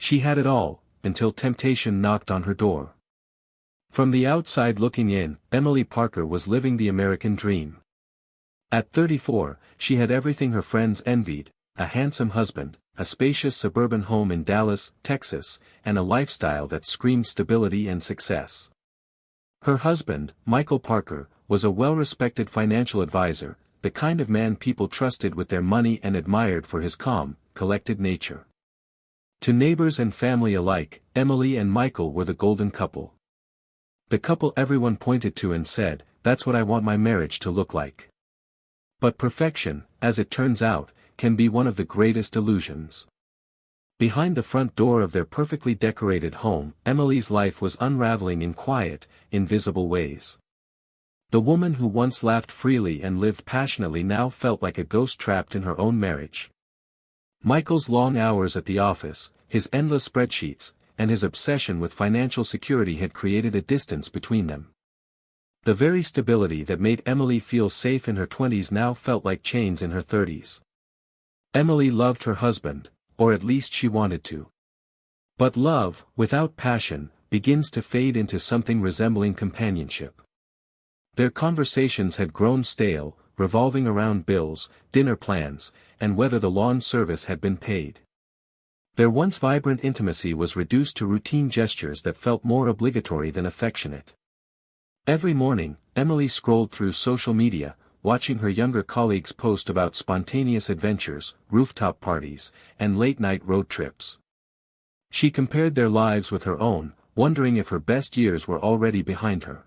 She had it all, until temptation knocked on her door. From the outside looking in, Emily Parker was living the American dream. At 34, she had everything her friends envied: a handsome husband, a spacious suburban home in Dallas, Texas, and a lifestyle that screamed stability and success. Her husband, Michael Parker, was a well-respected financial advisor, the kind of man people trusted with their money and admired for his calm, collected nature. To neighbors and family alike, Emily and Michael were the golden couple. The couple everyone pointed to and said, "That's what I want my marriage to look like." But perfection, as it turns out, can be one of the greatest illusions. Behind the front door of their perfectly decorated home, Emily's life was unraveling in quiet, invisible ways. The woman who once laughed freely and lived passionately now felt like a ghost trapped in her own marriage. Michael's long hours at the office, his endless spreadsheets, and his obsession with financial security had created a distance between them. The very stability that made Emily feel safe in her 20s now felt like chains in her 30s. Emily loved her husband, or at least she wanted to. But love, without passion, begins to fade into something resembling companionship. Their conversations had grown stale, revolving around bills, dinner plans, and whether the lawn service had been paid. Their once vibrant intimacy was reduced to routine gestures that felt more obligatory than affectionate. Every morning, Emily scrolled through social media, watching her younger colleagues post about spontaneous adventures, rooftop parties, and late-night road trips. She compared their lives with her own, wondering if her best years were already behind her.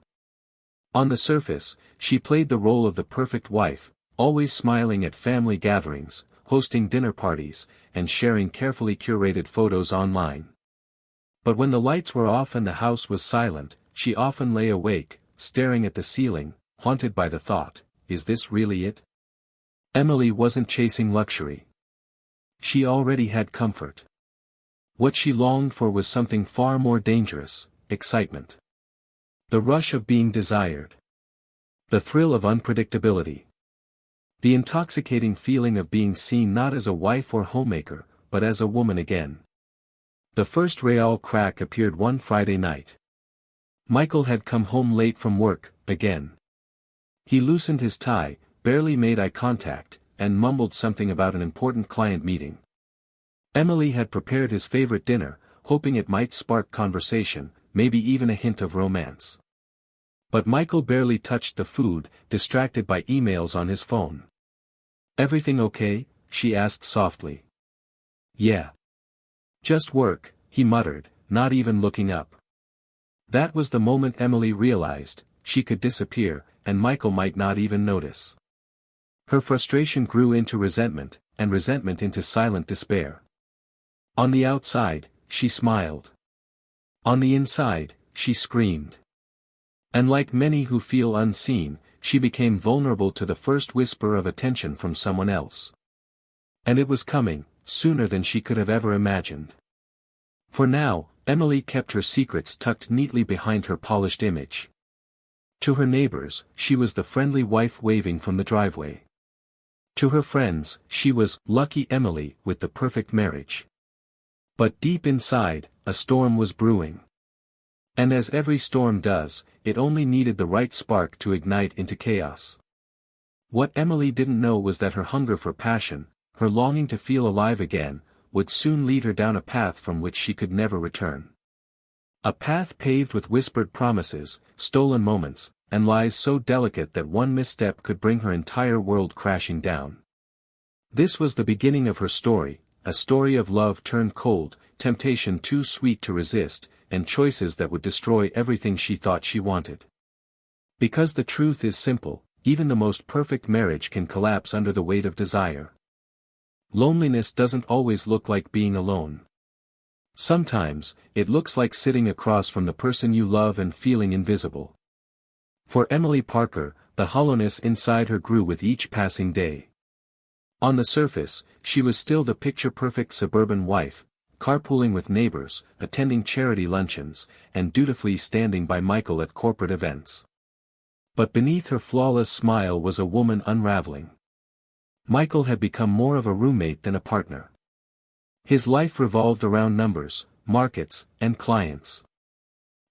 On the surface, she played the role of the perfect wife, always smiling at family gatherings, hosting dinner parties, and sharing carefully curated photos online. But when the lights were off and the house was silent, she often lay awake, staring at the ceiling, haunted by the thought, "Is this really it?" Emily wasn't chasing luxury. She already had comfort. What she longed for was something far more dangerous: excitement. The rush of being desired. The thrill of unpredictability. The intoxicating feeling of being seen not as a wife or homemaker, but as a woman again. The first real crack appeared one Friday night. Michael had come home late from work, again. He loosened his tie, barely made eye contact, and mumbled something about an important client meeting. Emily had prepared his favorite dinner, hoping it might spark conversation, maybe even a hint of romance. But Michael barely touched the food, distracted by emails on his phone. "Everything okay?" she asked softly. "Yeah. Just work," he muttered, not even looking up. That was the moment Emily realized, she could disappear, and Michael might not even notice. Her frustration grew into resentment, and resentment into silent despair. On the outside, she smiled. On the inside, she screamed. And like many who feel unseen, she became vulnerable to the first whisper of attention from someone else. And it was coming, sooner than she could have ever imagined. For now, Emily kept her secrets tucked neatly behind her polished image. To her neighbors, she was the friendly wife waving from the driveway. To her friends, she was lucky Emily with the perfect marriage. But deep inside, a storm was brewing. And as every storm does, it only needed the right spark to ignite into chaos. What Emily didn't know was that her hunger for passion, her longing to feel alive again, would soon lead her down a path from which she could never return. A path paved with whispered promises, stolen moments, and lies so delicate that one misstep could bring her entire world crashing down. This was the beginning of her story, a story of love turned cold, temptation too sweet to resist, and choices that would destroy everything she thought she wanted. Because the truth is simple, even the most perfect marriage can collapse under the weight of desire. Loneliness doesn't always look like being alone. Sometimes, it looks like sitting across from the person you love and feeling invisible. For Emily Parker, the hollowness inside her grew with each passing day. On the surface, she was still the picture-perfect suburban wife, carpooling with neighbors, attending charity luncheons, and dutifully standing by Michael at corporate events. But beneath her flawless smile was a woman unraveling. Michael had become more of a roommate than a partner. His life revolved around numbers, markets, and clients.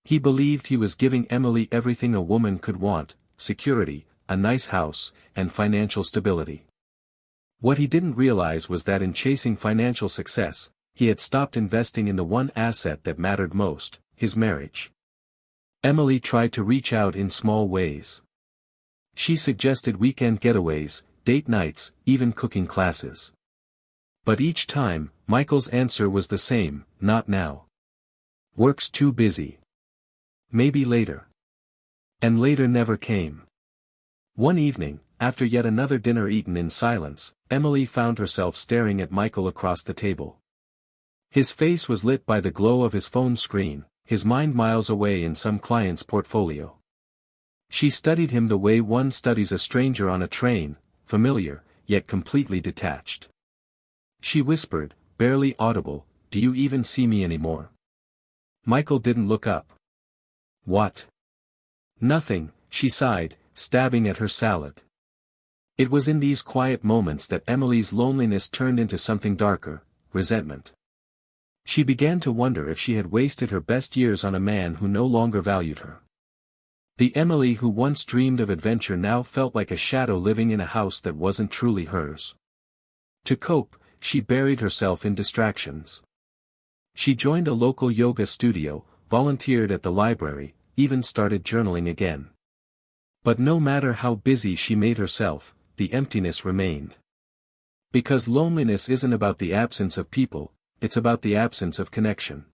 He believed he was giving Emily everything a woman could want: security, a nice house, and financial stability. What he didn't realize was that in chasing financial success, he had stopped investing in the one asset that mattered most: his marriage. Emily tried to reach out in small ways. She suggested weekend getaways, date nights, even cooking classes. But each time, Michael's answer was the same: not now. Work's too busy. Maybe later. And later never came. One evening, after yet another dinner eaten in silence, Emily found herself staring at Michael across the table. His face was lit by the glow of his phone screen, his mind miles away in some client's portfolio. She studied him the way one studies a stranger on a train, familiar, yet completely detached. She whispered, barely audible, "Do you even see me anymore?" Michael didn't look up. "What?" "Nothing," she sighed, stabbing at her salad. It was in these quiet moments that Emily's loneliness turned into something darker: resentment. She began to wonder if she had wasted her best years on a man who no longer valued her. The Emily who once dreamed of adventure now felt like a shadow living in a house that wasn't truly hers. To cope, she buried herself in distractions. She joined a local yoga studio, volunteered at the library, even started journaling again. But no matter how busy she made herself, the emptiness remained. Because loneliness isn't about the absence of people, it's about the absence of connection.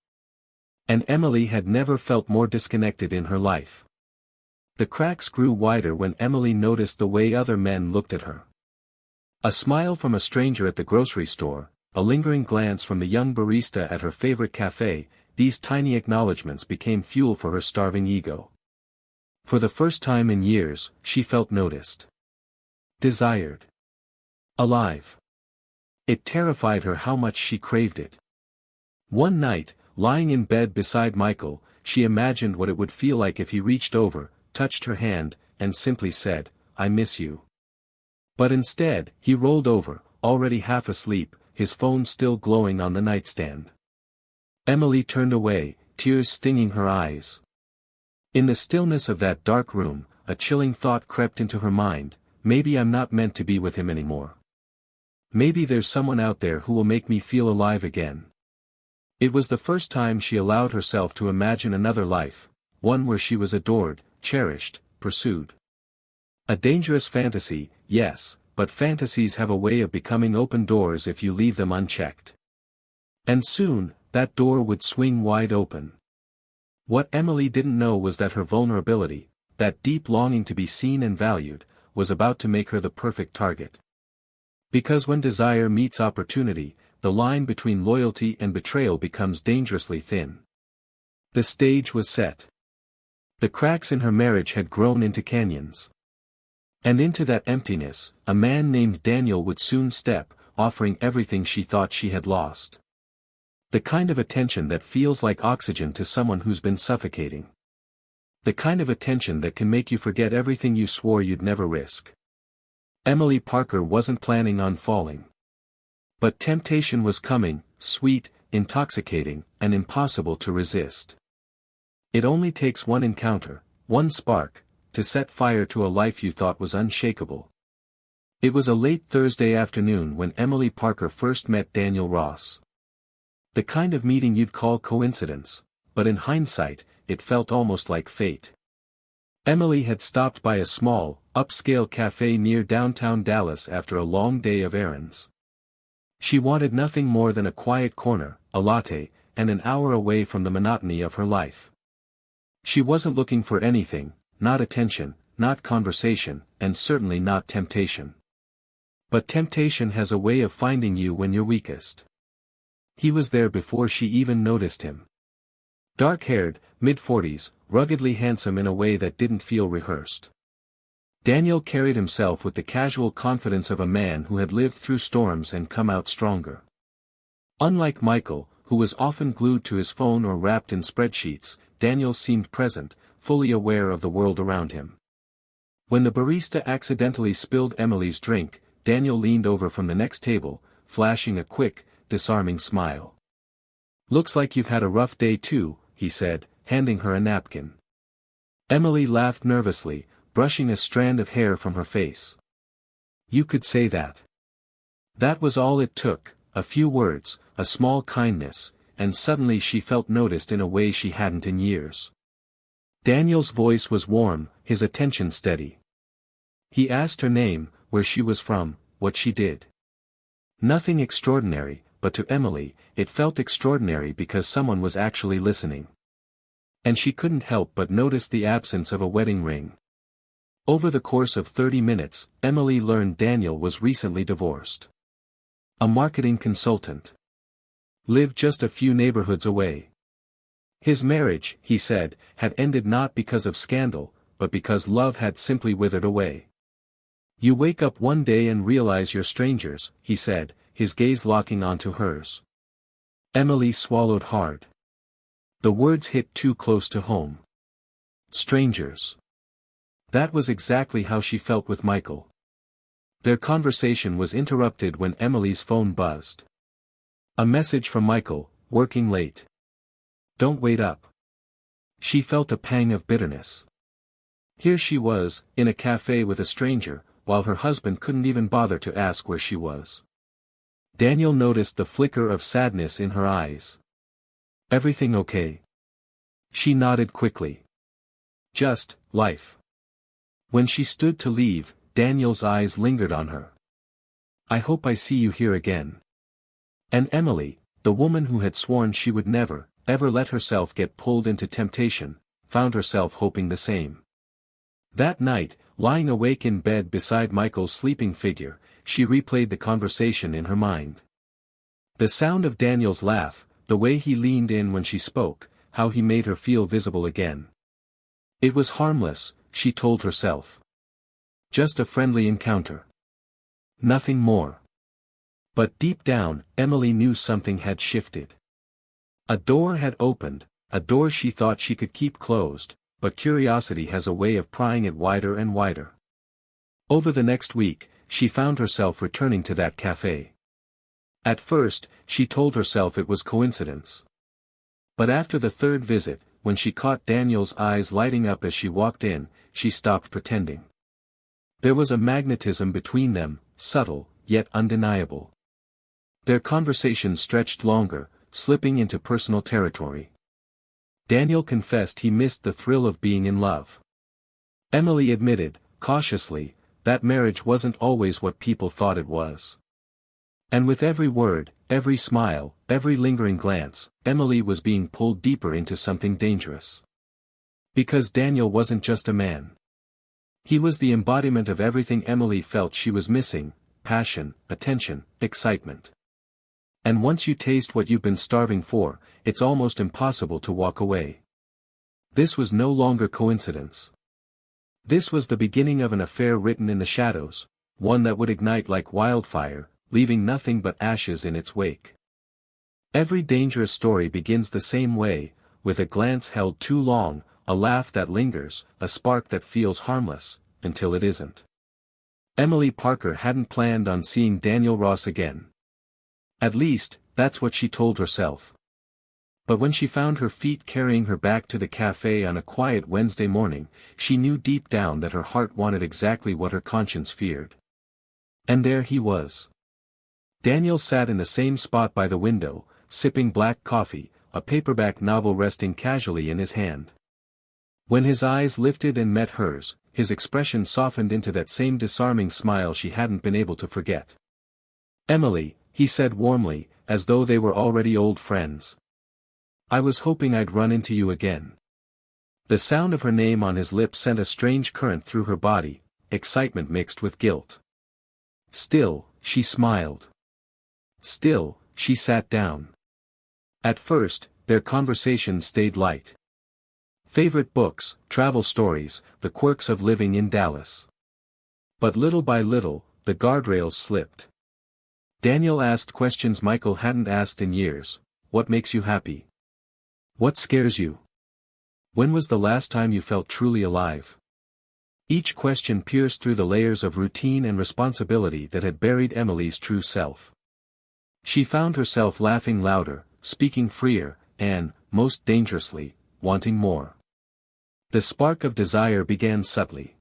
And Emily had never felt more disconnected in her life. The cracks grew wider when Emily noticed the way other men looked at her. A smile from a stranger at the grocery store, a lingering glance from the young barista at her favorite cafe, these tiny acknowledgments became fuel for her starving ego. For the first time in years, she felt noticed. Desired. Alive. It terrified her how much she craved it. One night, lying in bed beside Michael, she imagined what it would feel like if he reached over, touched her hand, and simply said, "I miss you." But instead, he rolled over, already half asleep, his phone still glowing on the nightstand. Emily turned away, tears stinging her eyes. In the stillness of that dark room, a chilling thought crept into her mind: maybe I'm not meant to be with him anymore. Maybe there's someone out there who will make me feel alive again. It was the first time she allowed herself to imagine another life, one where she was adored, cherished, pursued. A dangerous fantasy, yes, but fantasies have a way of becoming open doors if you leave them unchecked. And soon, that door would swing wide open. What Emily didn't know was that her vulnerability, that deep longing to be seen and valued, was about to make her the perfect target. Because when desire meets opportunity, the line between loyalty and betrayal becomes dangerously thin. The stage was set. The cracks in her marriage had grown into canyons. And into that emptiness, a man named Daniel would soon step, offering everything she thought she had lost. The kind of attention that feels like oxygen to someone who's been suffocating. The kind of attention that can make you forget everything you swore you'd never risk. Emily Parker wasn't planning on falling. But temptation was coming, sweet, intoxicating, and impossible to resist. It only takes one encounter, one spark, to set fire to a life you thought was unshakable. It was a late Thursday afternoon when Emily Parker first met Daniel Ross. The kind of meeting you'd call coincidence, but in hindsight, it felt almost like fate. Emily had stopped by a small, upscale cafe near downtown Dallas after a long day of errands. She wanted nothing more than a quiet corner, a latte, and an hour away from the monotony of her life. She wasn't looking for anything, not attention, not conversation, and certainly not temptation. But temptation has a way of finding you when you're weakest. He was there before she even noticed him. Dark-haired, mid-40s, ruggedly handsome in a way that didn't feel rehearsed. Daniel carried himself with the casual confidence of a man who had lived through storms and come out stronger. Unlike Michael, who was often glued to his phone or wrapped in spreadsheets, Daniel seemed present, fully aware of the world around him. When the barista accidentally spilled Emily's drink, Daniel leaned over from the next table, flashing a quick, disarming smile. "Looks like you've had a rough day too," he said, handing her a napkin. Emily laughed nervously, brushing a strand of hair from her face. "You could say that." That was all it took, a few words, a small kindness, and suddenly she felt noticed in a way she hadn't in years. Daniel's voice was warm, his attention steady. He asked her name, where she was from, what she did. Nothing extraordinary, but to Emily, it felt extraordinary because someone was actually listening. And she couldn't help but notice the absence of a wedding ring. Over the course of 30 minutes, Emily learned Daniel was recently divorced. A marketing consultant. Lived just a few neighborhoods away. His marriage, he said, had ended not because of scandal, but because love had simply withered away. "You wake up one day and realize you're strangers," he said, his gaze locking onto hers. Emily swallowed hard. The words hit too close to home. Strangers. That was exactly how she felt with Michael. Their conversation was interrupted when Emily's phone buzzed. A message from Michael, working late. "Don't wait up." She felt a pang of bitterness. Here she was, in a cafe with a stranger, while her husband couldn't even bother to ask where she was. Daniel noticed the flicker of sadness in her eyes. "Everything okay?" She nodded quickly. "Just, life." When she stood to leave, Daniel's eyes lingered on her. "I hope I see you here again." And Emily, the woman who had sworn she would never, ever let herself get pulled into temptation, found herself hoping the same. That night, lying awake in bed beside Michael's sleeping figure, she replayed the conversation in her mind. The sound of Daniel's laugh, the way he leaned in when she spoke, how he made her feel visible again. It was harmless, she told herself. Just a friendly encounter. Nothing more. But deep down, Emily knew something had shifted. A door had opened, a door she thought she could keep closed, but curiosity has a way of prying it wider and wider. Over the next week, she found herself returning to that cafe. At first, she told herself it was coincidence. But after the third visit, when she caught Daniel's eyes lighting up as she walked in, she stopped pretending. There was a magnetism between them, subtle, yet undeniable. Their conversation stretched longer, slipping into personal territory. Daniel confessed he missed the thrill of being in love. Emily admitted, cautiously, that marriage wasn't always what people thought it was. And with every word, every smile, every lingering glance, Emily was being pulled deeper into something dangerous. Because Daniel wasn't just a man. He was the embodiment of everything Emily felt she was missing: passion, attention, excitement. And once you taste what you've been starving for, it's almost impossible to walk away. This was no longer coincidence. This was the beginning of an affair written in the shadows, one that would ignite like wildfire, leaving nothing but ashes in its wake. Every dangerous story begins the same way, with a glance held too long, a laugh that lingers, a spark that feels harmless, until it isn't. Emily Parker hadn't planned on seeing Daniel Ross again. At least, that's what she told herself. But when she found her feet carrying her back to the cafe on a quiet Wednesday morning, she knew deep down that her heart wanted exactly what her conscience feared. And there he was. Daniel sat in the same spot by the window, sipping black coffee, a paperback novel resting casually in his hand. When his eyes lifted and met hers, his expression softened into that same disarming smile she hadn't been able to forget. "Emily," he said warmly, as though they were already old friends. "I was hoping I'd run into you again." The sound of her name on his lips sent a strange current through her body, excitement mixed with guilt. Still, she smiled. Still, she sat down. At first, their conversation stayed light. Favorite books, travel stories, the quirks of living in Dallas. But little by little, the guardrails slipped. Daniel asked questions Michael hadn't asked in years. What makes you happy? What scares you? When was the last time you felt truly alive? Each question pierced through the layers of routine and responsibility that had buried Emily's true self. She found herself laughing louder, speaking freer, and, most dangerously, wanting more. The spark of desire began subtly.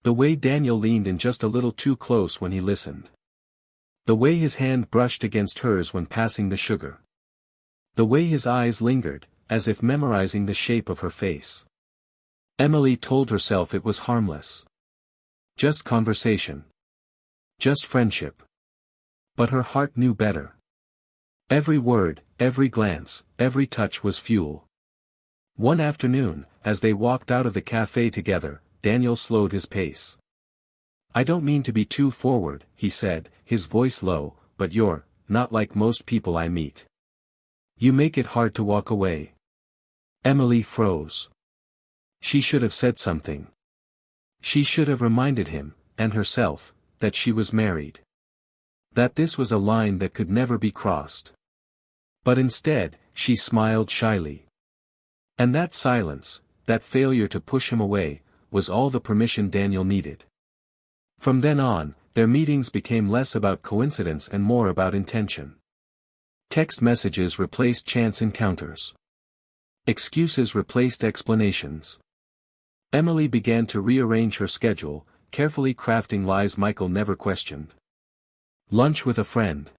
The way Daniel leaned in just a little too close when he listened. The way his hand brushed against hers when passing the sugar. The way his eyes lingered, as if memorizing the shape of her face. Emily told herself it was harmless. Just conversation. Just friendship. But her heart knew better. Every word, every glance, every touch was fuel. One afternoon, as they walked out of the cafe together, Daniel slowed his pace. "I don't mean to be too forward," he said, his voice low, "but you're not like most people I meet. You make it hard to walk away." Emily froze. She should have said something. She should have reminded him, and herself, that she was married. That this was a line that could never be crossed. But instead, she smiled shyly. And that silence, that failure to push him away, was all the permission Daniel needed. From then on, their meetings became less about coincidence and more about intention. Text messages replaced chance encounters. Excuses replaced explanations. Emily began to rearrange her schedule, carefully crafting lies Michael never questioned. Lunch with a friend.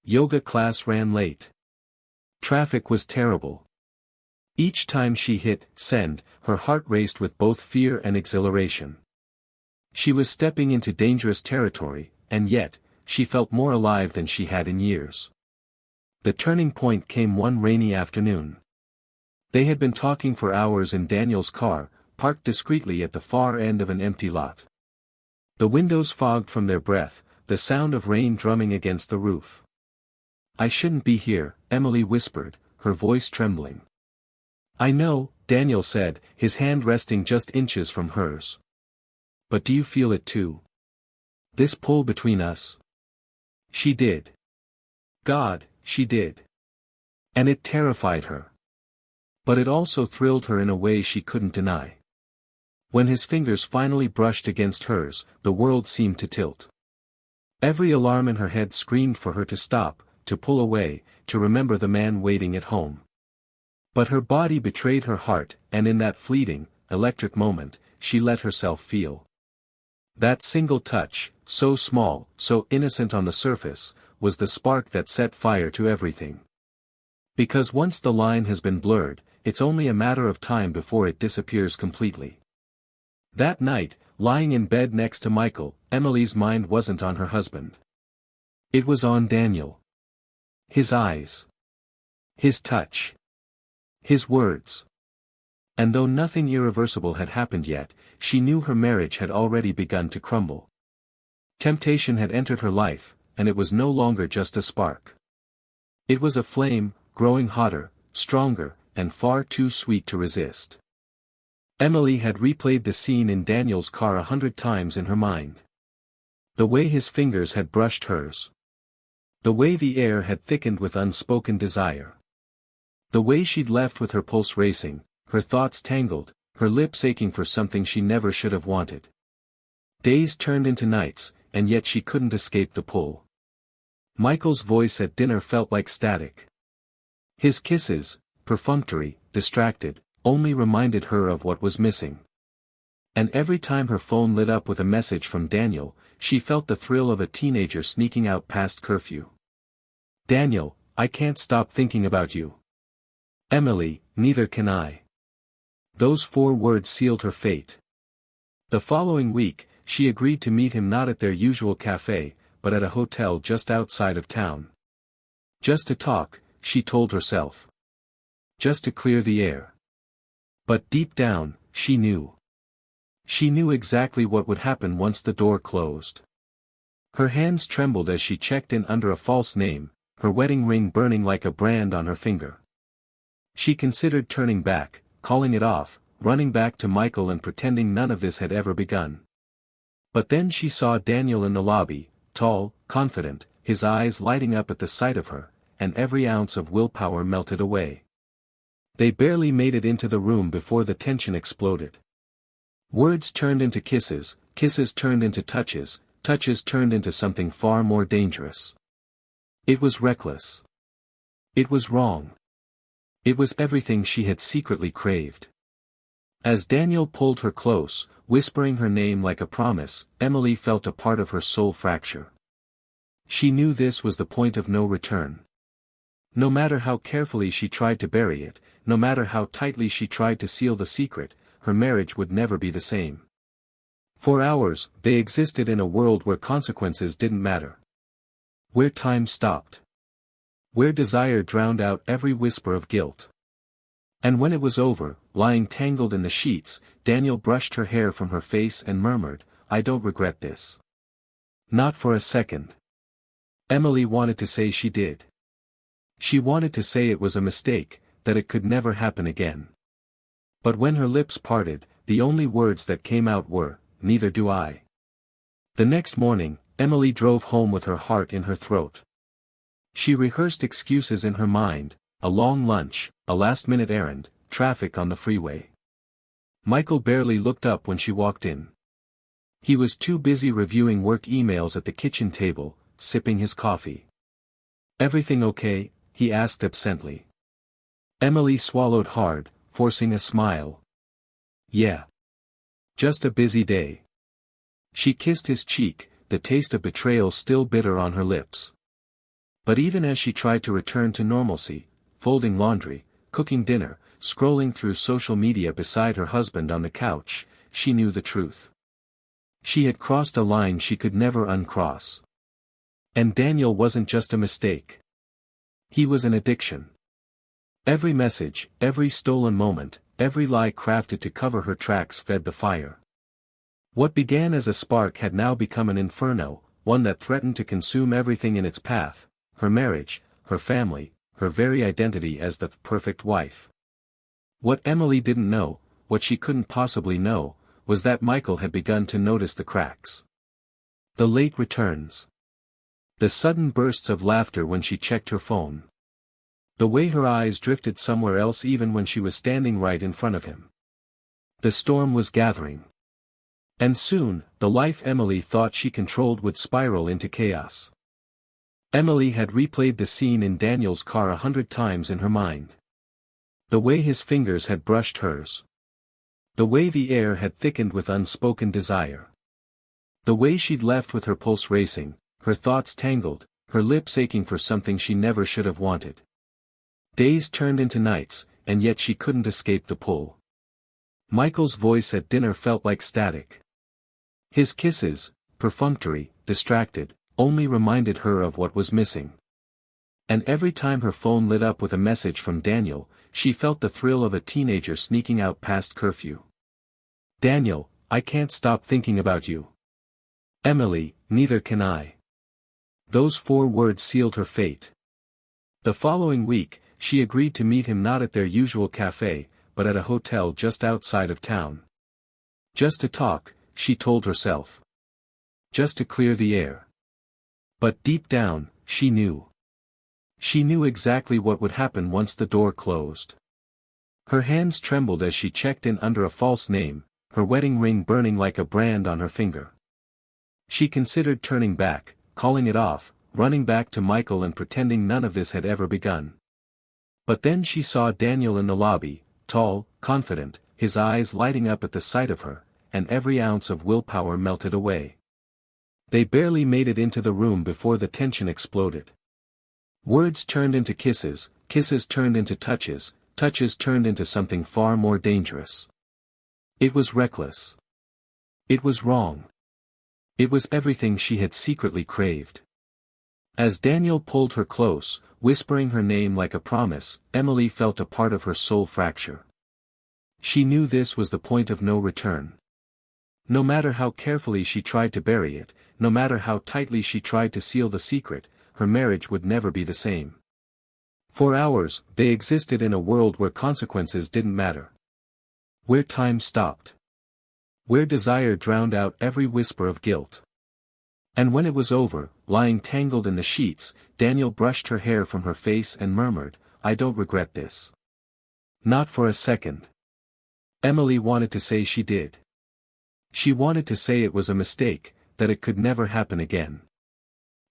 Yoga class ran late. Traffic was terrible. Each time she hit send, her heart raced with both fear and exhilaration. She was stepping into dangerous territory, and yet, she felt more alive than she had in years. The turning point came one rainy afternoon. They had been talking for hours in Daniel's car, parked discreetly at the far end of an empty lot. The windows fogged from their breath, the sound of rain drumming against the roof. "I shouldn't be here," Emily whispered, her voice trembling. "I know," Daniel said, his hand resting just inches from hers. "But do you feel it too? This pull between us?" She did. God, she did. And it terrified her. But it also thrilled her in a way she couldn't deny. When his fingers finally brushed against hers, the world seemed to tilt. Every alarm in her head screamed for her to stop, to pull away, to remember the man waiting at home. But her body betrayed her heart, and in that fleeting, electric moment, she let herself feel. That single touch, so small, so innocent on the surface, was the spark that set fire to everything. Because once the line has been blurred, it's only a matter of time before it disappears completely. That night, lying in bed next to Michael, Emily's mind wasn't on her husband. It was on Daniel. His eyes. His touch. His words. And though nothing irreversible had happened yet, she knew her marriage had already begun to crumble. Temptation had entered her life, and it was no longer just a spark. It was a flame, growing hotter, stronger, and far too sweet to resist. Emily had replayed the scene in Daniel's car 100 times in her mind. The way his fingers had brushed hers. The way the air had thickened with unspoken desire. The way she'd left with her pulse racing, her thoughts tangled, her lips aching for something she never should have wanted. Days turned into nights, and yet she couldn't escape the pull. Michael's voice at dinner felt like static. His kisses, perfunctory, distracted, only reminded her of what was missing. And every time her phone lit up with a message from Daniel, she felt the thrill of a teenager sneaking out past curfew. "Daniel, I can't stop thinking about you." "Emily, neither can I." Those 4 words sealed her fate. The following week, she agreed to meet him not at their usual cafe, but at a hotel just outside of town. Just to talk, she told herself. Just to clear the air. But deep down, she knew. She knew exactly what would happen once the door closed. Her hands trembled as she checked in under a false name, her wedding ring burning like a brand on her finger. She considered turning back, calling it off, running back to Michael and pretending none of this had ever begun. But then she saw Daniel in the lobby, tall, confident, his eyes lighting up at the sight of her, and every ounce of willpower melted away. They barely made it into the room before the tension exploded. Words turned into kisses, kisses turned into touches, touches turned into something far more dangerous. It was reckless. It was wrong. It was everything she had secretly craved. As Daniel pulled her close, whispering her name like a promise, Emily felt a part of her soul fracture. She knew this was the point of no return. No matter how carefully she tried to bury it, no matter how tightly she tried to seal the secret, her marriage would never be the same. For hours, they existed in a world where consequences didn't matter. Where time stopped. Where desire drowned out every whisper of guilt. And when it was over, lying tangled in the sheets, Daniel brushed her hair from her face and murmured, "I don't regret this." Not for a second. Emily wanted to say she did. She wanted to say it was a mistake, that it could never happen again. But when her lips parted, the only words that came out were, "Neither do I." The next morning, Emily drove home with her heart in her throat. She rehearsed excuses in her mind, a long lunch, a last-minute errand, traffic on the freeway. Michael barely looked up when she walked in. He was too busy reviewing work emails at the kitchen table, sipping his coffee. "Everything okay?" he asked absently. Emily swallowed hard, forcing a smile. "Yeah. Just a busy day." She kissed his cheek, the taste of betrayal still bitter on her lips. But even as she tried to return to normalcy, folding laundry, cooking dinner, scrolling through social media beside her husband on the couch, she knew the truth. She had crossed a line she could never uncross. And Daniel wasn't just a mistake. He was an addiction. Every message, every stolen moment, every lie crafted to cover her tracks fed the fire. What began as a spark had now become an inferno, one that threatened to consume everything in its path, her marriage, her family, her very identity as the perfect wife. What Emily didn't know, what she couldn't possibly know, was that Michael had begun to notice the cracks. The late returns. The sudden bursts of laughter when she checked her phone. The way her eyes drifted somewhere else even when she was standing right in front of him. The storm was gathering. And soon, the life Emily thought she controlled would spiral into chaos. Emily had replayed the scene in Daniel's car 100 times in her mind. The way his fingers had brushed hers. The way the air had thickened with unspoken desire. The way she'd left with her pulse racing, her thoughts tangled, her lips aching for something she never should have wanted. Days turned into nights, and yet she couldn't escape the pull. Michael's voice at dinner felt like static. His kisses, perfunctory, distracted, only reminded her of what was missing. And every time her phone lit up with a message from Daniel, she felt the thrill of a teenager sneaking out past curfew. "Daniel, I can't stop thinking about you." "Emily, neither can I." Those 4 words sealed her fate. The following week, she agreed to meet him not at their usual cafe, but at a hotel just outside of town. Just to talk, she told herself. Just to clear the air. But deep down, she knew. She knew exactly what would happen once the door closed. Her hands trembled as she checked in under a false name, her wedding ring burning like a brand on her finger. She considered turning back, calling it off, running back to Michael and pretending none of this had ever begun. But then she saw Daniel in the lobby, tall, confident, his eyes lighting up at the sight of her, and every ounce of willpower melted away. They barely made it into the room before the tension exploded. Words turned into kisses, kisses turned into touches, touches turned into something far more dangerous. It was reckless. It was wrong. It was everything she had secretly craved. As Daniel pulled her close, whispering her name like a promise, Emily felt a part of her soul fracture. She knew this was the point of no return. No matter how carefully she tried to bury it, no matter how tightly she tried to seal the secret, her marriage would never be the same. For hours, they existed in a world where consequences didn't matter. Where time stopped. Where desire drowned out every whisper of guilt. And when it was over, lying tangled in the sheets, Daniel brushed her hair from her face and murmured, "I don't regret this." Not for a second. Emily wanted to say she did. She wanted to say it was a mistake, that it could never happen again.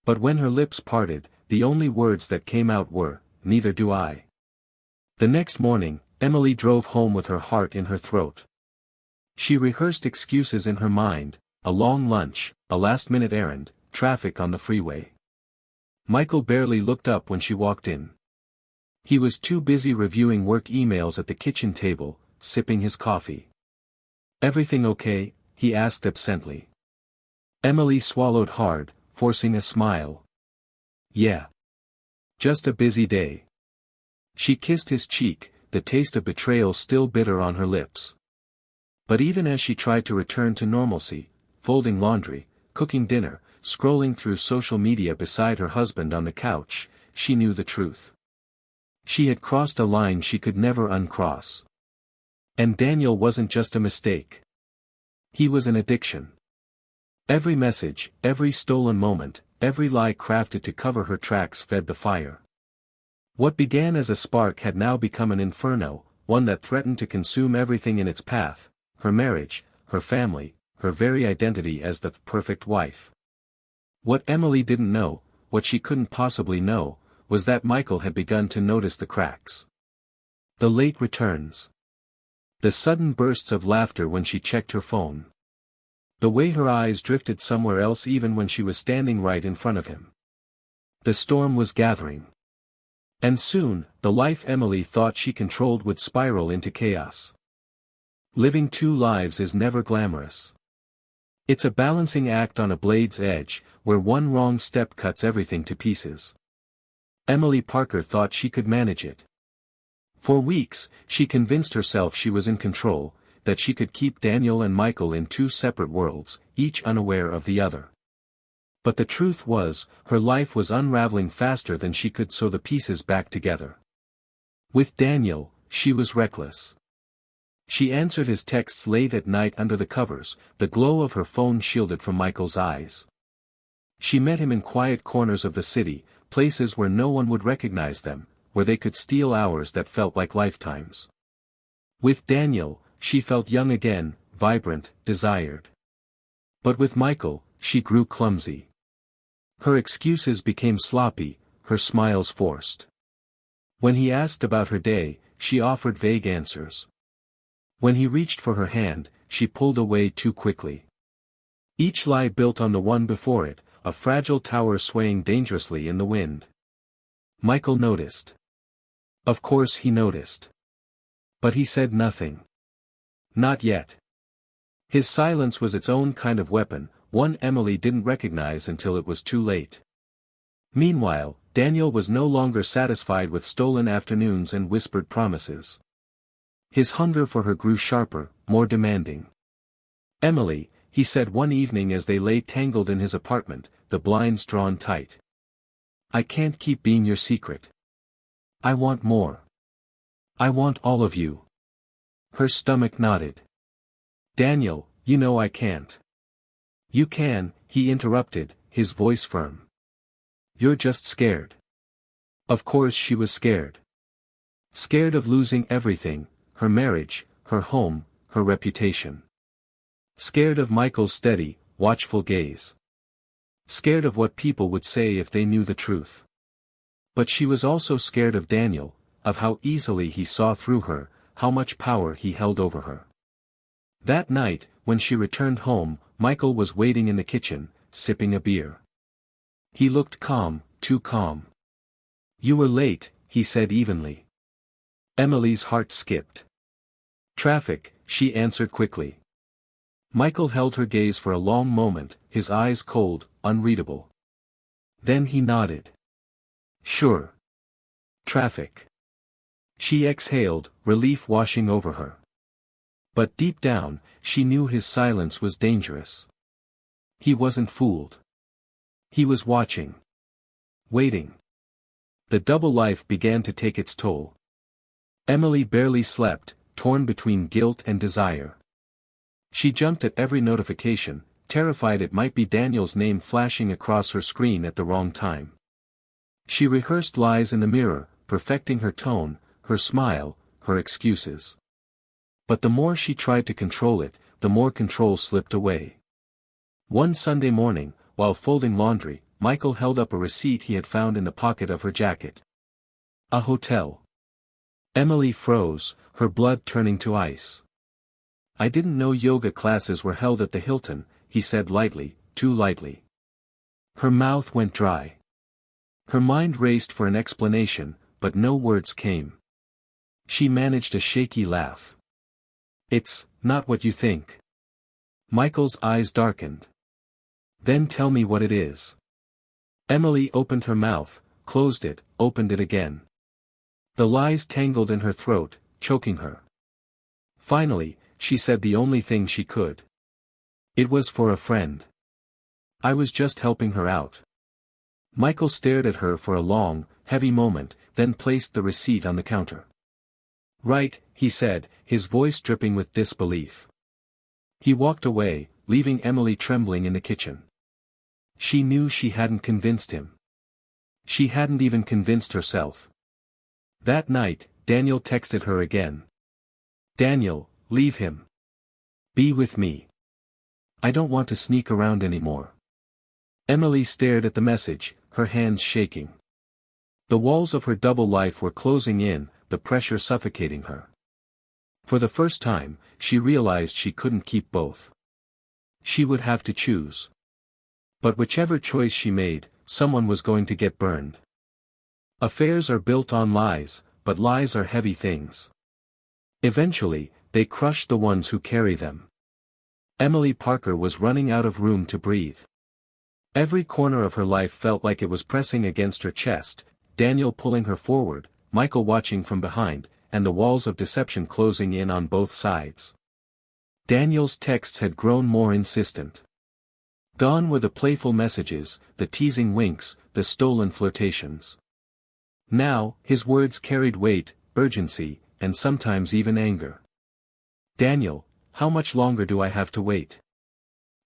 But when her lips parted, the only words that came out were, "Neither do I." The next morning, Emily drove home with her heart in her throat. She rehearsed excuses in her mind: a long lunch, a last-minute errand, traffic on the freeway. Michael barely looked up when she walked in. He was too busy reviewing work emails at the kitchen table, sipping his coffee. "Everything okay?" he asked absently. Emily swallowed hard, forcing a smile. "Yeah. Just a busy day." She kissed his cheek, the taste of betrayal still bitter on her lips. But even as she tried to return to normalcy, folding laundry, cooking dinner, scrolling through social media beside her husband on the couch, she knew the truth. She had crossed a line she could never uncross. And Daniel wasn't just a mistake. He was an addiction. Every message, every stolen moment, every lie crafted to cover her tracks fed the fire. What began as a spark had now become an inferno, one that threatened to consume everything in its path: her marriage, her family, her very identity as the perfect wife. What Emily didn't know, what she couldn't possibly know, was that Michael had begun to notice the cracks. The late returns. The sudden bursts of laughter when she checked her phone. The way her eyes drifted somewhere else even when she was standing right in front of him. The storm was gathering. And soon, the life Emily thought she controlled would spiral into chaos. Living two lives is never glamorous. It's a balancing act on a blade's edge, where one wrong step cuts everything to pieces. Emily Parker thought she could manage it. For weeks, she convinced herself she was in control, that she could keep Daniel and Michael in two separate worlds, each unaware of the other. But the truth was, her life was unraveling faster than she could sew the pieces back together. With Daniel, she was reckless. She answered his texts late at night under the covers, the glow of her phone shielded from Michael's eyes. She met him in quiet corners of the city, places where no one would recognize them, where they could steal hours that felt like lifetimes. With Daniel, she felt young again, vibrant, desired. But with Michael, she grew clumsy. Her excuses became sloppy, her smiles forced. When he asked about her day, she offered vague answers. When he reached for her hand, she pulled away too quickly. Each lie built on the one before it, a fragile tower swaying dangerously in the wind. Michael noticed. Of course he noticed. But he said nothing. Not yet. His silence was its own kind of weapon, one Emily didn't recognize until it was too late. Meanwhile, Daniel was no longer satisfied with stolen afternoons and whispered promises. His hunger for her grew sharper, more demanding. "Emily," he said one evening as they lay tangled in his apartment, the blinds drawn tight. "I can't keep being your secret. I want more. I want all of you." Her stomach nodded. "Daniel, you know I can't." "You can," he interrupted, his voice firm. "You're just scared." Of course she was scared. Scared of losing everything, her marriage, her home, her reputation. Scared of Michael's steady, watchful gaze. Scared of what people would say if they knew the truth. But she was also scared of Daniel, of how easily he saw through her, how much power he held over her. That night, when she returned home, Michael was waiting in the kitchen, sipping a beer. He looked calm, too calm. "You were late," he said evenly. Emily's heart skipped. "Traffic," she answered quickly. Michael held her gaze for a long moment, his eyes cold, unreadable. Then he nodded. "Sure. Traffic." She exhaled, relief washing over her. But deep down, she knew his silence was dangerous. He wasn't fooled. He was watching. Waiting. The double life began to take its toll. Emily barely slept, torn between guilt and desire. She jumped at every notification, terrified it might be Daniel's name flashing across her screen at the wrong time. She rehearsed lies in the mirror, perfecting her tone, her smile, her excuses. But the more she tried to control it, the more control slipped away. One Sunday morning, while folding laundry, Michael held up a receipt he had found in the pocket of her jacket. A hotel. Emily froze, her blood turning to ice. I didn't know yoga classes were held at the Hilton, he said lightly, too lightly. Her mouth went dry. Her mind raced for an explanation, but no words came. She managed a shaky laugh. It's not what you think. Michael's eyes darkened. Then tell me what it is. Emily opened her mouth, closed it, opened it again. The lies tangled in her throat, choking her. Finally, she said the only thing she could. It was for a friend. I was just helping her out. Michael stared at her for a long, heavy moment, then placed the receipt on the counter. Right, he said, his voice dripping with disbelief. He walked away, leaving Emily trembling in the kitchen. She knew she hadn't convinced him. She hadn't even convinced herself. That night, Daniel texted her again. Daniel, leave him. Be with me. I don't want to sneak around anymore. Emily stared at the message, her hands shaking. The walls of her double life were closing in, the pressure suffocating her. For the first time, she realized she couldn't keep both. She would have to choose. But whichever choice she made, someone was going to get burned. Affairs are built on lies, but lies are heavy things. Eventually, they crush the ones who carry them. Emily Parker was running out of room to breathe. Every corner of her life felt like it was pressing against her chest, Daniel pulling her forward, Michael watching from behind, and the walls of deception closing in on both sides. Daniel's texts had grown more insistent. Gone were the playful messages, the teasing winks, the stolen flirtations. Now, his words carried weight, urgency, and sometimes even anger. Daniel, how much longer do I have to wait?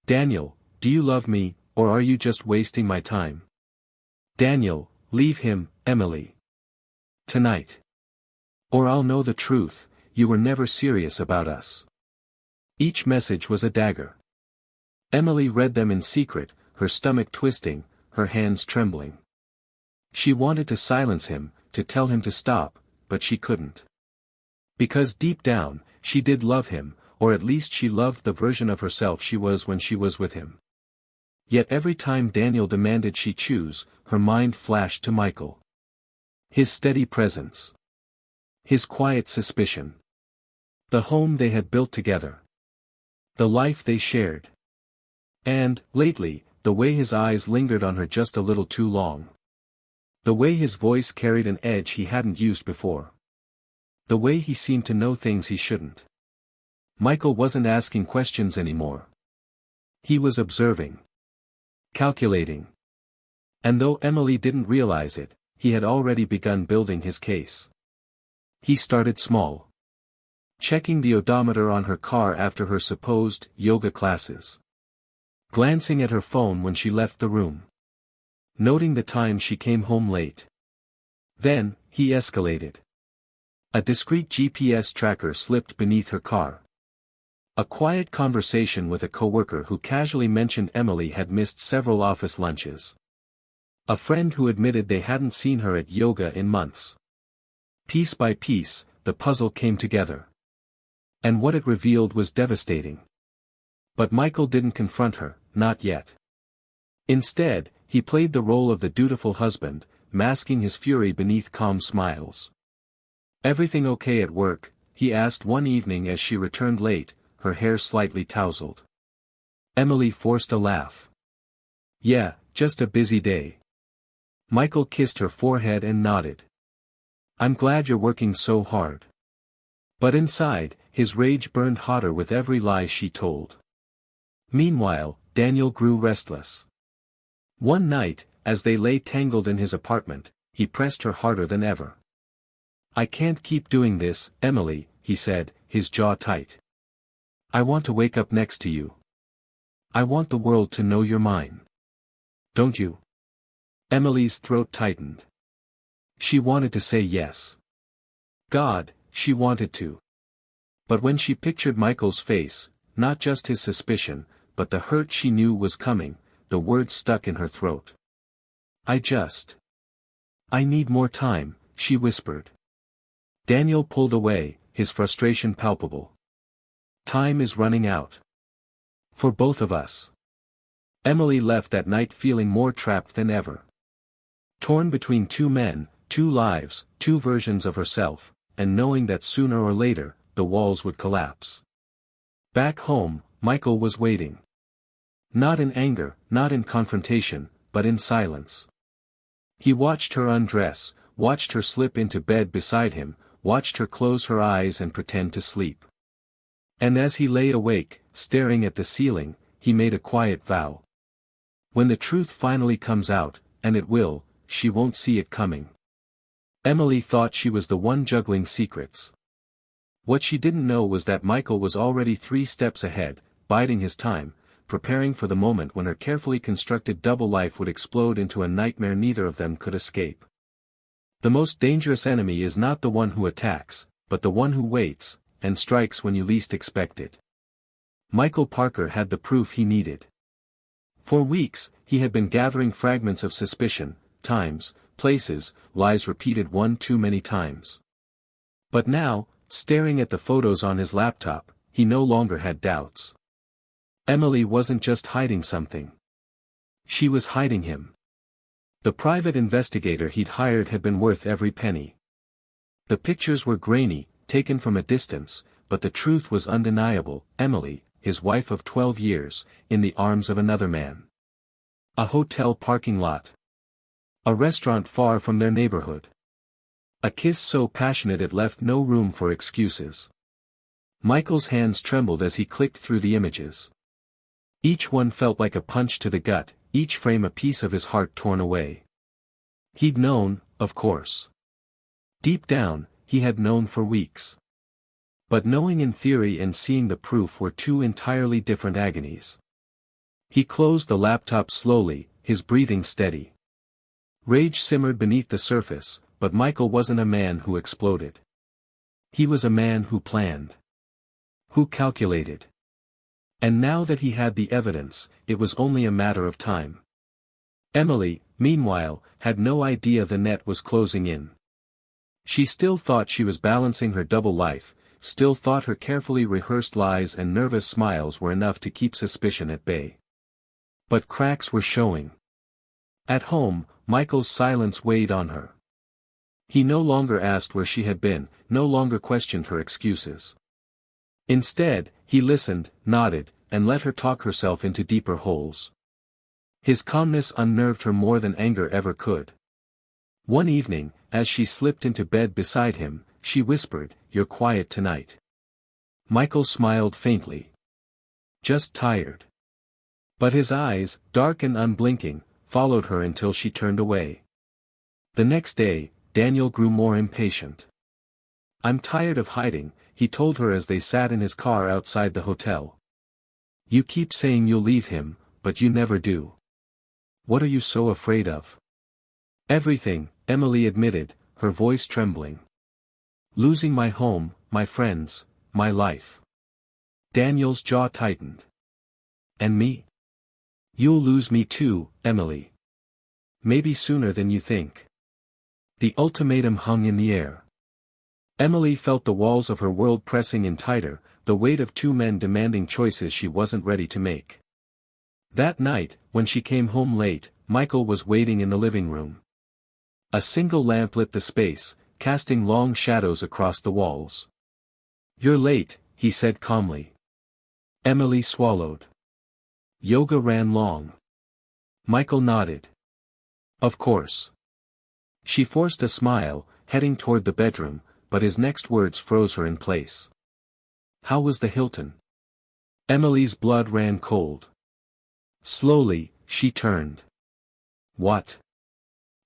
Daniel, do you love me, or are you just wasting my time? Daniel, leave him, Emily. Tonight. Or I'll know the truth, you were never serious about us. Each message was a dagger. Emily read them in secret, her stomach twisting, her hands trembling. She wanted to silence him, to tell him to stop, but she couldn't. Because deep down, she did love him, or at least she loved the version of herself she was when she was with him. Yet every time Daniel demanded she choose, her mind flashed to Michael. His steady presence. His quiet suspicion. The home they had built together. The life they shared. And, lately, the way his eyes lingered on her just a little too long. The way his voice carried an edge he hadn't used before. The way he seemed to know things he shouldn't. Michael wasn't asking questions anymore. He was observing. Calculating. And though Emily didn't realize it, he had already begun building his case. He started small. Checking the odometer on her car after her supposed yoga classes. Glancing at her phone when she left the room. Noting the time she came home late. Then, he escalated. A discreet GPS tracker slipped beneath her car. A quiet conversation with a coworker who casually mentioned Emily had missed several office lunches. A friend who admitted they hadn't seen her at yoga in months. Piece by piece, the puzzle came together. And what it revealed was devastating. But Michael didn't confront her, not yet. Instead, he played the role of the dutiful husband, masking his fury beneath calm smiles. Everything okay at work? He asked one evening as she returned late, her hair slightly tousled. Emily forced a laugh. Yeah, just a busy day. Michael kissed her forehead and nodded. I'm glad you're working so hard. But inside, his rage burned hotter with every lie she told. Meanwhile, Daniel grew restless. One night, as they lay tangled in his apartment, he pressed her harder than ever. I can't keep doing this, Emily, he said, his jaw tight. I want to wake up next to you. I want the world to know you're mine. Don't you? Emily's throat tightened. She wanted to say yes. God, she wanted to. But when she pictured Michael's face, not just his suspicion, but the hurt she knew was coming, the words stuck in her throat. I need more time," she whispered. Daniel pulled away, his frustration palpable. "Time is running out. For both of us." Emily left that night feeling more trapped than ever. Torn between two men, two lives, two versions of herself, and knowing that sooner or later, the walls would collapse. Back home, Michael was waiting. Not in anger, not in confrontation, but in silence. He watched her undress, watched her slip into bed beside him, watched her close her eyes and pretend to sleep. And as he lay awake, staring at the ceiling, he made a quiet vow. When the truth finally comes out, and it will, she won't see it coming. Emily thought she was the one juggling secrets. What she didn't know was that Michael was already 3 steps ahead, biding his time, preparing for the moment when her carefully constructed double life would explode into a nightmare neither of them could escape. The most dangerous enemy is not the one who attacks, but the one who waits, and strikes when you least expect it. Michael Parker had the proof he needed. For weeks, he had been gathering fragments of suspicion, times, places, lies repeated one too many times. But now, staring at the photos on his laptop, he no longer had doubts. Emily wasn't just hiding something. She was hiding him. The private investigator he'd hired had been worth every penny. The pictures were grainy, taken from a distance, but the truth was undeniable. Emily, his wife of 12 years, in the arms of another man. A hotel parking lot. A restaurant far from their neighborhood. A kiss so passionate it left no room for excuses. Michael's hands trembled as he clicked through the images. Each one felt like a punch to the gut, each frame a piece of his heart torn away. He'd known, of course. Deep down, he had known for weeks. But knowing in theory and seeing the proof were two entirely different agonies. He closed the laptop slowly, his breathing steady. Rage simmered beneath the surface, but Michael wasn't a man who exploded. He was a man who planned. Who calculated. And now that he had the evidence, it was only a matter of time. Emily, meanwhile, had no idea the net was closing in. She still thought she was balancing her double life, still thought her carefully rehearsed lies and nervous smiles were enough to keep suspicion at bay. But cracks were showing. At home, Michael's silence weighed on her. He no longer asked where she had been, no longer questioned her excuses. Instead, he listened, nodded, and let her talk herself into deeper holes. His calmness unnerved her more than anger ever could. One evening, as she slipped into bed beside him, she whispered, "You're quiet tonight." Michael smiled faintly. "Just tired." But his eyes, dark and unblinking, followed her until she turned away. The next day, Daniel grew more impatient. "I'm tired of hiding," he told her as they sat in his car outside the hotel. "You keep saying you'll leave him, but you never do. What are you so afraid of?" "Everything," Emily admitted, her voice trembling. "Losing my home, my friends, my life." Daniel's jaw tightened. "And me?" "You'll lose me too, Emily. Maybe sooner than you think." The ultimatum hung in the air. Emily felt the walls of her world pressing in tighter, the weight of two men demanding choices she wasn't ready to make. That night, when she came home late, Michael was waiting in the living room. A single lamp lit the space, casting long shadows across the walls. "You're late," he said calmly. Emily swallowed. "Yoga ran long." Michael nodded. "Of course." She forced a smile, heading toward the bedroom, but his next words froze her in place. "How was the Hilton?" Emily's blood ran cold. Slowly, she turned. "What?"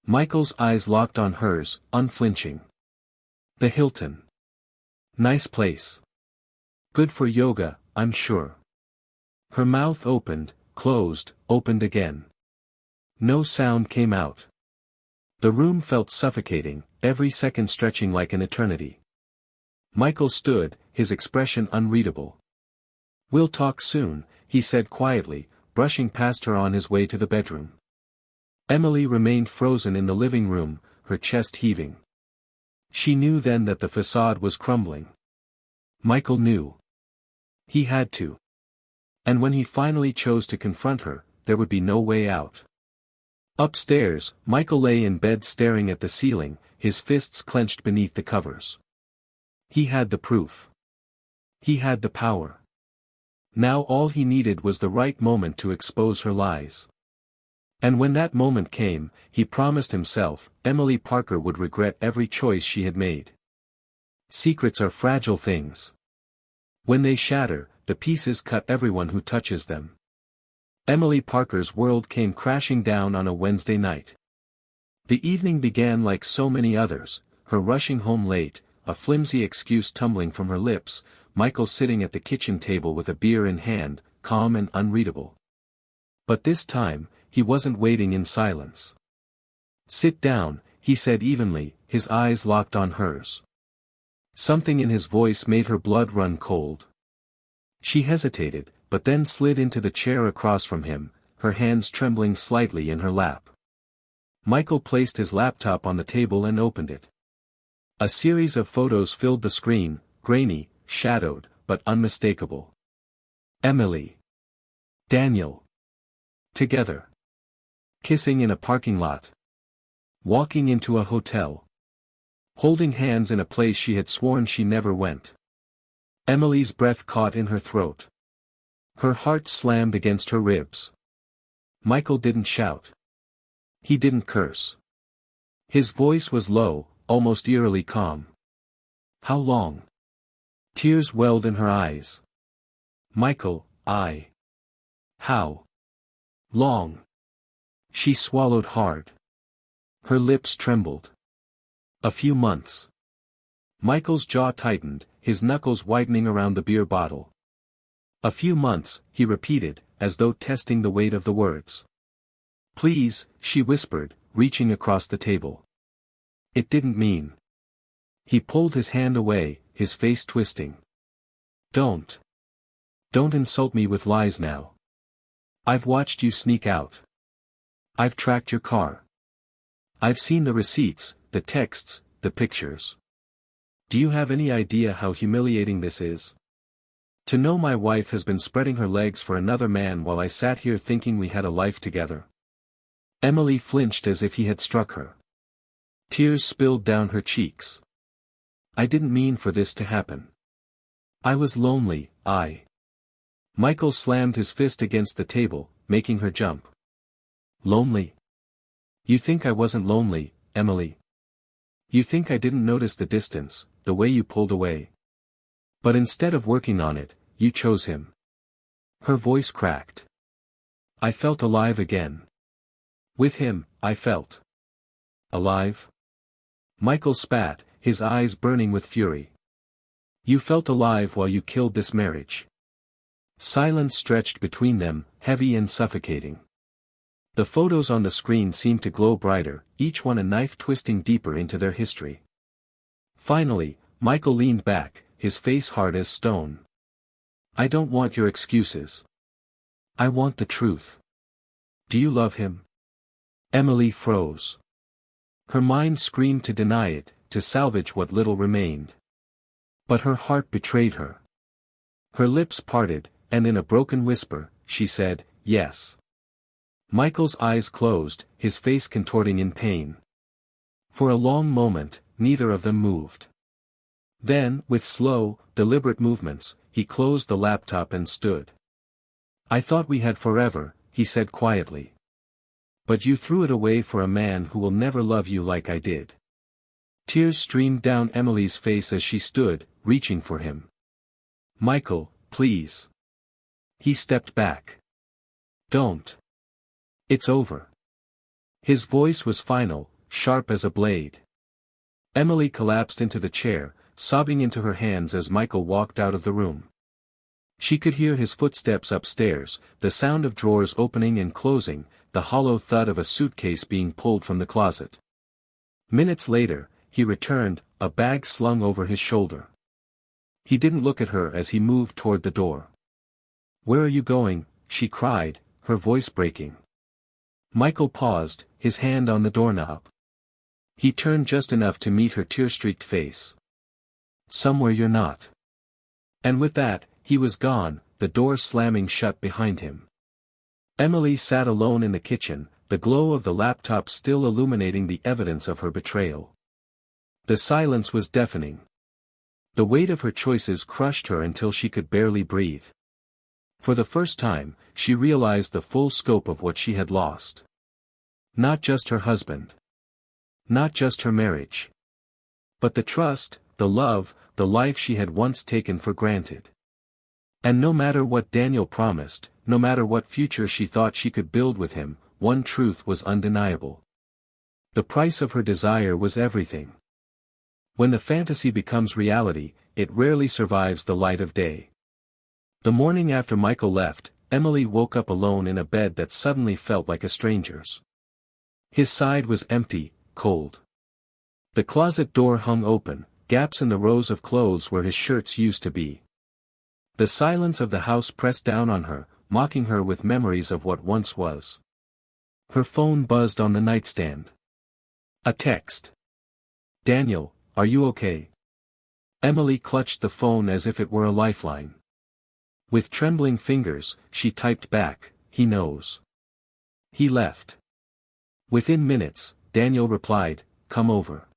Michael's eyes locked on hers, unflinching. "The Hilton. Nice place. Good for yoga, I'm sure." Her mouth opened, closed, opened again. No sound came out. The room felt suffocating, every second stretching like an eternity. Michael stood, his expression unreadable. "We'll talk soon," he said quietly, brushing past her on his way to the bedroom. Emily remained frozen in the living room, her chest heaving. She knew then that the facade was crumbling. Michael knew. He had to. And when he finally chose to confront her, there would be no way out. Upstairs, Michael lay in bed staring at the ceiling, his fists clenched beneath the covers. He had the proof. He had the power. Now all he needed was the right moment to expose her lies. And when that moment came, he promised himself, Emily Parker would regret every choice she had made. Secrets are fragile things. When they shatter, the pieces cut everyone who touches them. Emily Parker's world came crashing down on a Wednesday night. The evening began like so many others, her rushing home late, a flimsy excuse tumbling from her lips, Michael sitting at the kitchen table with a beer in hand, calm and unreadable. But this time, he wasn't waiting in silence. "Sit down," he said evenly, his eyes locked on hers. Something in his voice made her blood run cold. She hesitated, but then slid into the chair across from him, her hands trembling slightly in her lap. Michael placed his laptop on the table and opened it. A series of photos filled the screen, grainy, shadowed, but unmistakable. Emily. Daniel. Together. Kissing in a parking lot. Walking into a hotel. Holding hands in a place she had sworn she never went. Emily's breath caught in her throat. Her heart slammed against her ribs. Michael didn't shout. He didn't curse. His voice was low, almost eerily calm. "How long?" Tears welled in her eyes. "Michael, How long?" She swallowed hard. Her lips trembled. "A few months." Michael's jaw tightened, his knuckles widening around the beer bottle. "A few months," he repeated, as though testing the weight of the words. "Please," she whispered, reaching across the table. "It didn't mean." He pulled his hand away, his face twisting. Don't insult me with lies now. I've watched you sneak out. I've tracked your car. I've seen the receipts, the texts, the pictures. Do you have any idea how humiliating this is? To know my wife has been spreading her legs for another man while I sat here thinking we had a life together." Emily flinched as if he had struck her. Tears spilled down her cheeks. "I didn't mean for this to happen. I was lonely, Michael slammed his fist against the table, making her jump. "Lonely? You think I wasn't lonely, Emily? You think I didn't notice the distance, the way you pulled away? But instead of working on it, you chose him." Her voice cracked. "I felt alive again. With him, I felt alive." Michael spat, his eyes burning with fury. "You felt alive while you killed this marriage." Silence stretched between them, heavy and suffocating. The photos on the screen seemed to glow brighter, each one a knife twisting deeper into their history. Finally, Michael leaned back, his face hard as stone. "I don't want your excuses. I want the truth. Do you love him?" Emily froze. Her mind screamed to deny it, to salvage what little remained. But her heart betrayed her. Her lips parted, and in a broken whisper, she said, "Yes." Michael's eyes closed, his face contorting in pain. For a long moment, neither of them moved. Then, with slow, deliberate movements, he closed the laptop and stood. "I thought we had forever," he said quietly. "But you threw it away for a man who will never love you like I did." Tears streamed down Emily's face as she stood, reaching for him. "Michael, please." He stepped back. "Don't. It's over." His voice was final, sharp as a blade. Emily collapsed into the chair, sobbing into her hands as Michael walked out of the room. She could hear his footsteps upstairs, the sound of drawers opening and closing, the hollow thud of a suitcase being pulled from the closet. Minutes later, he returned, a bag slung over his shoulder. He didn't look at her as he moved toward the door. "Where are you going?" she cried, her voice breaking. Michael paused, his hand on the doorknob. He turned just enough to meet her tear-streaked face. "Somewhere you're not." And with that, he was gone, the door slamming shut behind him. Emily sat alone in the kitchen, the glow of the laptop still illuminating the evidence of her betrayal. The silence was deafening. The weight of her choices crushed her until she could barely breathe. For the first time, she realized the full scope of what she had lost. Not just her husband. Not just her marriage. But the trust, the love, the life she had once taken for granted. And no matter what Daniel promised, no matter what future she thought she could build with him, one truth was undeniable. The price of her desire was everything. When the fantasy becomes reality, it rarely survives the light of day. The morning after Michael left, Emily woke up alone in a bed that suddenly felt like a stranger's. His side was empty, cold. The closet door hung open, gaps in the rows of clothes where his shirts used to be. The silence of the house pressed down on her, mocking her with memories of what once was. Her phone buzzed on the nightstand. A text. "Daniel, are you okay?" Emily clutched the phone as if it were a lifeline. With trembling fingers, she typed back, "He knows. He left." Within minutes, Daniel replied, "Come over.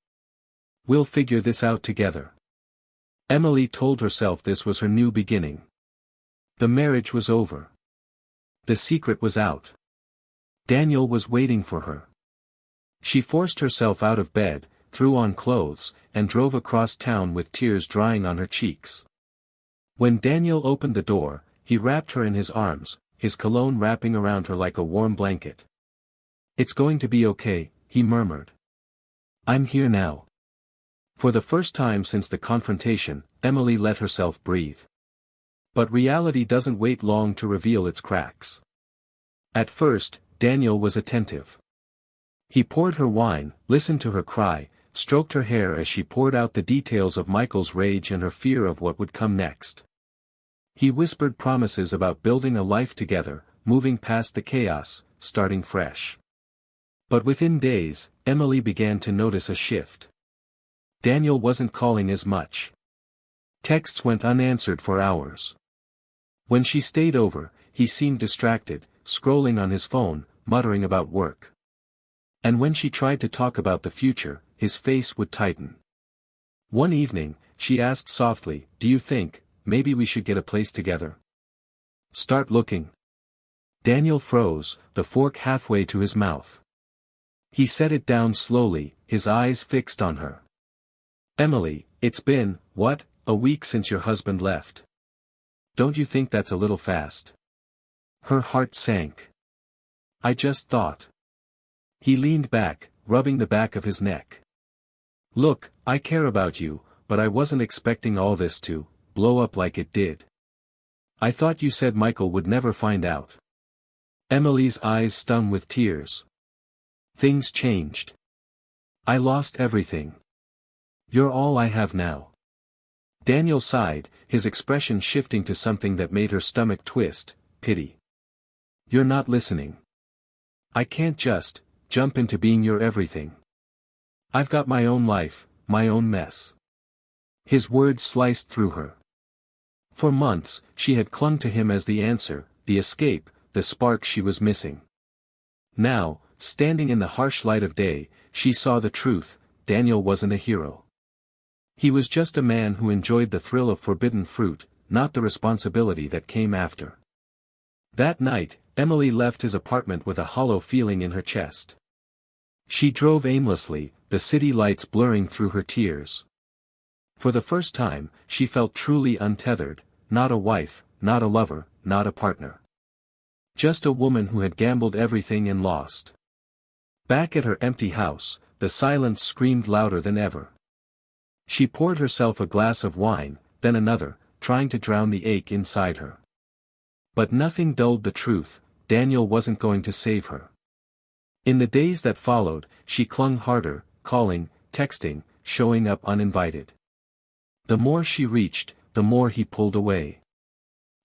We'll figure this out together." Emily told herself this was her new beginning. The marriage was over. The secret was out. Daniel was waiting for her. She forced herself out of bed, threw on clothes, and drove across town with tears drying on her cheeks. When Daniel opened the door, he wrapped her in his arms, his cologne wrapping around her like a warm blanket. "It's going to be okay," he murmured. "I'm here now." For the first time since the confrontation, Emily let herself breathe. But reality doesn't wait long to reveal its cracks. At first, Daniel was attentive. He poured her wine, listened to her cry, stroked her hair as she poured out the details of Michael's rage and her fear of what would come next. He whispered promises about building a life together, moving past the chaos, starting fresh. But within days, Emily began to notice a shift. Daniel wasn't calling as much. Texts went unanswered for hours. When she stayed over, he seemed distracted, scrolling on his phone, muttering about work. And when she tried to talk about the future, his face would tighten. One evening, she asked softly, "Do you think, maybe we should get a place together? Start looking?" Daniel froze, the fork halfway to his mouth. He set it down slowly, his eyes fixed on her. "Emily, it's been, what, a week since your husband left. Don't you think that's a little fast?" Her heart sank. "I just thought." He leaned back, rubbing the back of his neck. "Look, I care about you, but I wasn't expecting all this to blow up like it did. I thought you said Michael would never find out." Emily's eyes stung with tears. "Things changed. I lost everything. You're all I have now." Daniel sighed, his expression shifting to something that made her stomach twist, pity. "You're not listening. I can't just jump into being your everything. I've got my own life, my own mess." His words sliced through her. For months, she had clung to him as the answer, the escape, the spark she was missing. Now, standing in the harsh light of day, she saw the truth: Daniel wasn't a hero. He was just a man who enjoyed the thrill of forbidden fruit, not the responsibility that came after. That night, Emily left his apartment with a hollow feeling in her chest. She drove aimlessly, the city lights blurring through her tears. For the first time, she felt truly untethered, not a wife, not a lover, not a partner. Just a woman who had gambled everything and lost. Back at her empty house, the silence screamed louder than ever. She poured herself a glass of wine, then another, trying to drown the ache inside her. But nothing dulled the truth: Daniel wasn't going to save her. In the days that followed, she clung harder, calling, texting, showing up uninvited. The more she reached, the more he pulled away.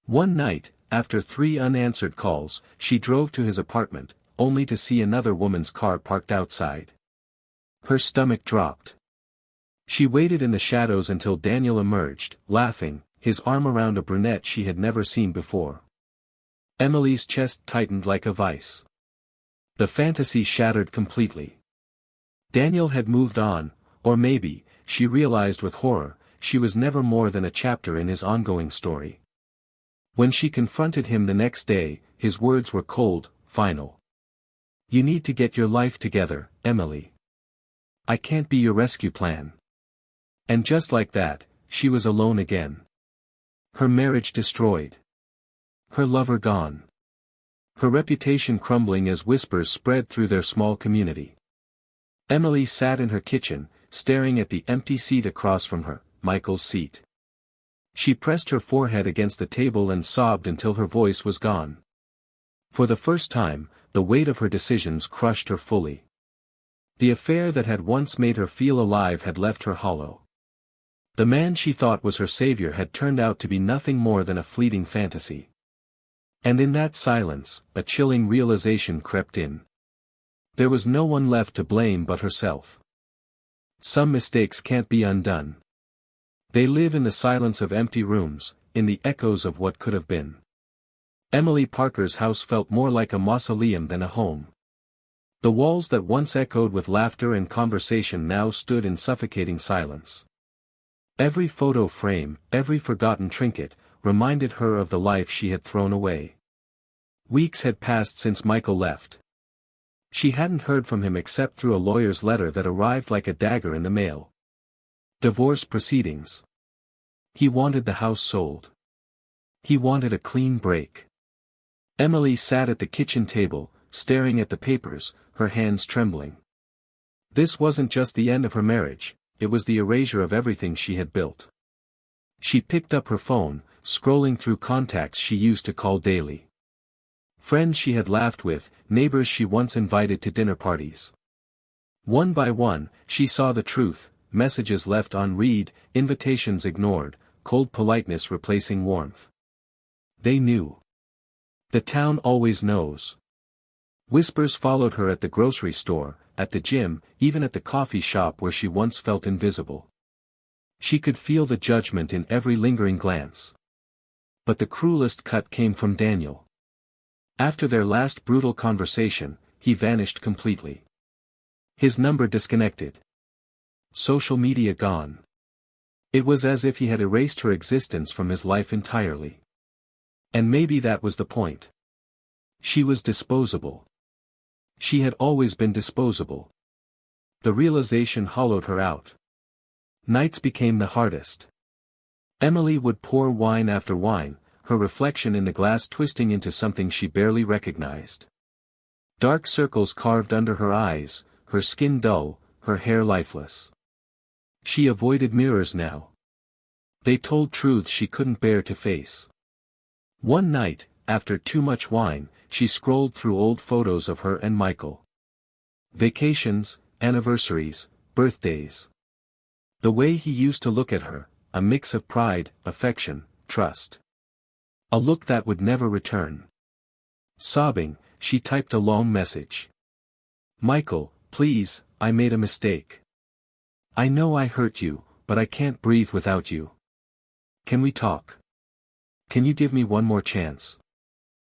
One night, after 3 unanswered calls, she drove to his apartment, only to see another woman's car parked outside. Her stomach dropped. She waited in the shadows until Daniel emerged, laughing, his arm around a brunette she had never seen before. Emily's chest tightened like a vice. The fantasy shattered completely. Daniel had moved on, or maybe, she realized with horror, she was never more than a chapter in his ongoing story. When she confronted him the next day, his words were cold, final. "You need to get your life together, Emily. I can't be your rescue plan." And just like that, she was alone again. Her marriage destroyed. Her lover gone. Her reputation crumbling as whispers spread through their small community. Emily sat in her kitchen, staring at the empty seat across from her, Michael's seat. She pressed her forehead against the table and sobbed until her voice was gone. For the first time, the weight of her decisions crushed her fully. The affair that had once made her feel alive had left her hollow. The man she thought was her savior had turned out to be nothing more than a fleeting fantasy. And in that silence, a chilling realization crept in. There was no one left to blame but herself. Some mistakes can't be undone. They live in the silence of empty rooms, in the echoes of what could have been. Emily Parker's house felt more like a mausoleum than a home. The walls that once echoed with laughter and conversation now stood in suffocating silence. Every photo frame, every forgotten trinket, reminded her of the life she had thrown away. Weeks had passed since Michael left. She hadn't heard from him except through a lawyer's letter that arrived like a dagger in the mail. Divorce proceedings. He wanted the house sold. He wanted a clean break. Emily sat at the kitchen table, staring at the papers, her hands trembling. This wasn't just the end of her marriage, it was the erasure of everything she had built. She picked up her phone, scrolling through contacts she used to call daily. Friends she had laughed with, neighbors she once invited to dinner parties. One by one, she saw the truth, messages left unread, invitations ignored, cold politeness replacing warmth. They knew. The town always knows. Whispers followed her at the grocery store, at the gym, even at the coffee shop where she once felt invisible. She could feel the judgment in every lingering glance. But the cruelest cut came from Daniel. After their last brutal conversation, he vanished completely. His number disconnected. Social media gone. It was as if he had erased her existence from his life entirely. And maybe that was the point. She was disposable. She had always been disposable. The realization hollowed her out. Nights became the hardest. Emily would pour wine after wine, her reflection in the glass twisting into something she barely recognized. Dark circles carved under her eyes, her skin dull, her hair lifeless. She avoided mirrors now. They told truths she couldn't bear to face. One night, after too much wine, she scrolled through old photos of her and Michael. Vacations, anniversaries, birthdays. The way he used to look at her, a mix of pride, affection, trust. A look that would never return. Sobbing, she typed a long message. "Michael, please, I made a mistake. I know I hurt you, but I can't breathe without you. Can we talk? Can you give me one more chance?"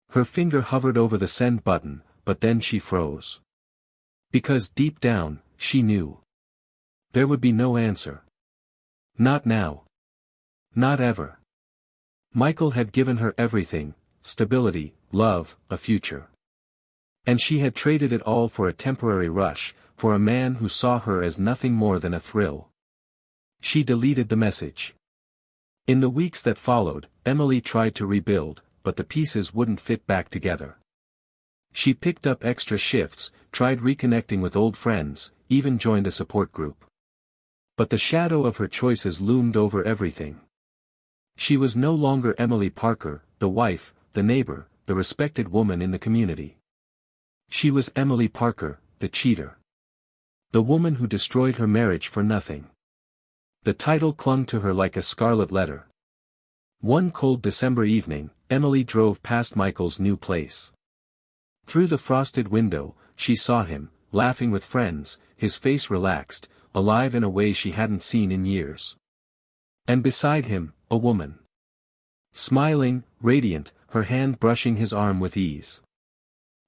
Her finger hovered over the send button, but then she froze. Because deep down, she knew. There would be no answer. Not now. Not ever. Michael had given her everything, stability, love, a future. And she had traded it all for a temporary rush, for a man who saw her as nothing more than a thrill. She deleted the message. In the weeks that followed, Emily tried to rebuild, but the pieces wouldn't fit back together. She picked up extra shifts, tried reconnecting with old friends, even joined a support group. But the shadow of her choices loomed over everything. She was no longer Emily Parker, the wife, the neighbor, the respected woman in the community. She was Emily Parker, the cheater. The woman who destroyed her marriage for nothing. The title clung to her like a scarlet letter. One cold December evening, Emily drove past Michael's new place. Through the frosted window, she saw him, laughing with friends, his face relaxed, alive in a way she hadn't seen in years. And beside him, a woman. Smiling, radiant, her hand brushing his arm with ease.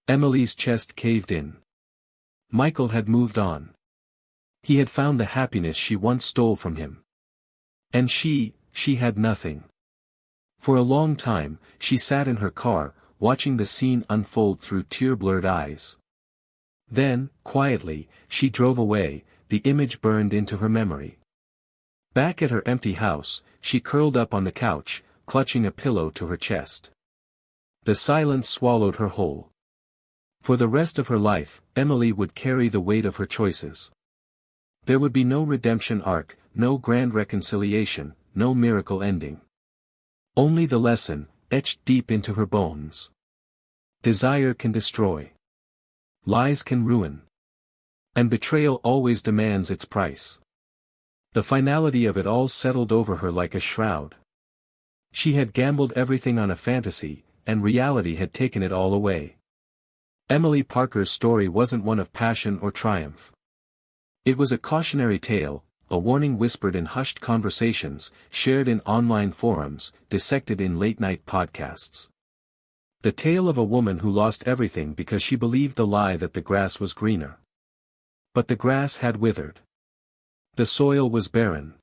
Emily's chest caved in. Michael had moved on. He had found the happiness she once stole from him. And she had nothing. For a long time, she sat in her car, watching the scene unfold through tear-blurred eyes. Then, quietly, she drove away, the image burned into her memory. Back at her empty house, she curled up on the couch, clutching a pillow to her chest. The silence swallowed her whole. For the rest of her life, Emily would carry the weight of her choices. There would be no redemption arc, no grand reconciliation, no miracle ending. Only the lesson, etched deep into her bones. Desire can destroy. Lies can ruin. And betrayal always demands its price. The finality of it all settled over her like a shroud. She had gambled everything on a fantasy, and reality had taken it all away. Emily Parker's story wasn't one of passion or triumph. It was a cautionary tale, a warning whispered in hushed conversations, shared in online forums, dissected in late-night podcasts. The tale of a woman who lost everything because she believed the lie that the grass was greener. But the grass had withered. The soil was barren.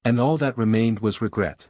And all that remained was regret.